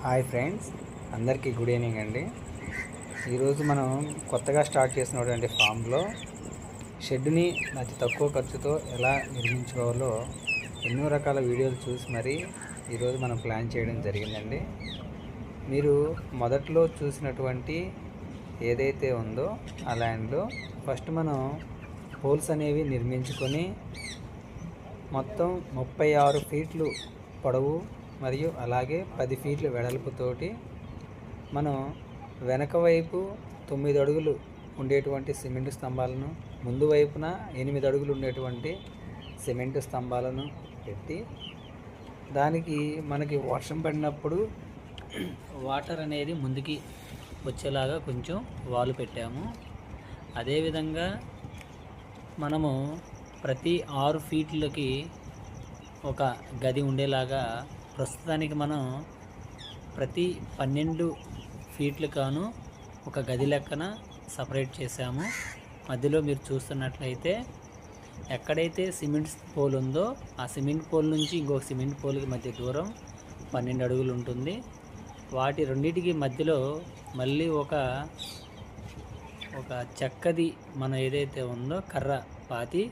Hi friends, అందరికీ good evening అండి. ఈరోజు మనం కొత్తగా స్టార్ట్ చేసినటువంటి ఫామ్లో షెడ్ని అతి తక్కువ ఖర్చుతో ఎలా నిర్మించుకోవాలో ఎన్నో రకాల వీడియోలు చూసి మరి ఈరోజు మనం ప్లాన్ చేయడం జరిగిందండి. మీరు మొదట్లో చూసినటువంటి ఏదైతే ఉందో ఆ ల్యాండ్లో ఫస్ట్ మనం పోల్స్ అనేవి నిర్మించుకొని మొత్తం 36 ఫీట్లు పొడవు మరియు అలాగే 10 ఫీట్ల వెడల్పుతోటి మనం వెనక వైపు 9 అడుగులు ఉండేటువంటి సిమెంట్ స్తంభాలను, ముందు వైపున 8 అడుగులు ఉండేటువంటి సిమెంట్ స్తంభాలను పెట్టి దానికి మనకి వర్షం పడినప్పుడు వాటర్ అనేది ముందుకి వచ్చేలాగా కొంచెం వాలు పెట్టాము. అదేవిధంగా మనము ప్రతి 6 ఫీట్లకి ఒక గది ఉండేలాగా ప్రస్తుతానికి మనం ప్రతి 12 ఫీట్లు కాను ఒక గది లెక్కన సపరేట్ చేసాము. మధ్యలో మీరు చూస్తున్నట్లయితే ఎక్కడైతే సిమెంట్ పోల్ ఉందో ఆ సిమెంట్ పోల్ నుంచి ఇంకొక సిమెంట్ పోల్కి మధ్య దూరం 12 అడుగులు ఉంటుంది. వాటి రెండింటికి మధ్యలో మళ్ళీ ఒక చెక్కది మనం ఏదైతే ఉందో కర్ర పాతి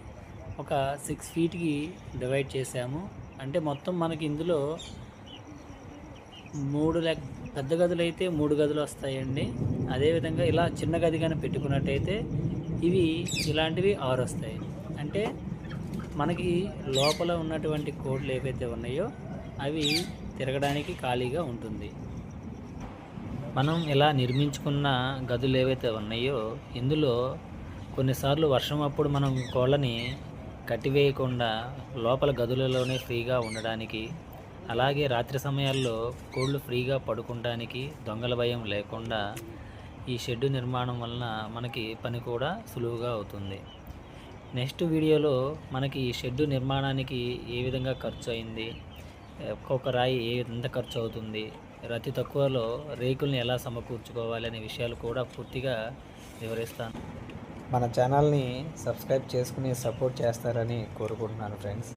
ఒక 6 ఫీట్కి డివైడ్ చేసాము. అంటే మొత్తం మనకి ఇందులో పెద్ద గదులు అయితే 3 గదులు వస్తాయండి. అదేవిధంగా ఇలా చిన్న గది కానీ పెట్టుకున్నట్టయితే ఇలాంటివి 6 వస్తాయి. అంటే మనకి లోపల ఉన్నటువంటి కోడ్లు ఏవైతే ఉన్నాయో అవి తిరగడానికి ఖాళీగా ఉంటుంది. మనం ఇలా నిర్మించుకున్న గదులు ఏవైతే ఉన్నాయో ఇందులో కొన్నిసార్లు వర్షం అప్పుడు మనం కోళ్ళని కట్టివేయకుండా లోపల గదులలోనే ఫ్రీగా ఉండడానికి, అలాగే రాత్రి సమయాల్లో కోళ్ళు ఫ్రీగా పడుకోవడానికి దొంగల భయం లేకుండా ఈ షెడ్డు నిర్మాణం వలన మనకి పని కూడా సులువుగా అవుతుంది. నెక్స్ట్ వీడియోలో మనకి ఈ షెడ్డు నిర్మాణానికి ఏ విధంగా ఖర్చు అయింది, ఒక్కొక్క రాయి ఎంత ఖర్చు అవుతుంది, అతి తక్కువలో రేకుల్ని ఎలా సమకూర్చుకోవాలి అనే విషయాలు కూడా పూర్తిగా వివరిస్తాను. మన ఛానల్ని సబ్స్క్రైబ్ చేసుకుని సపోర్ట్ చేస్తారని కోరుకుంటున్నాను ఫ్రెండ్స్.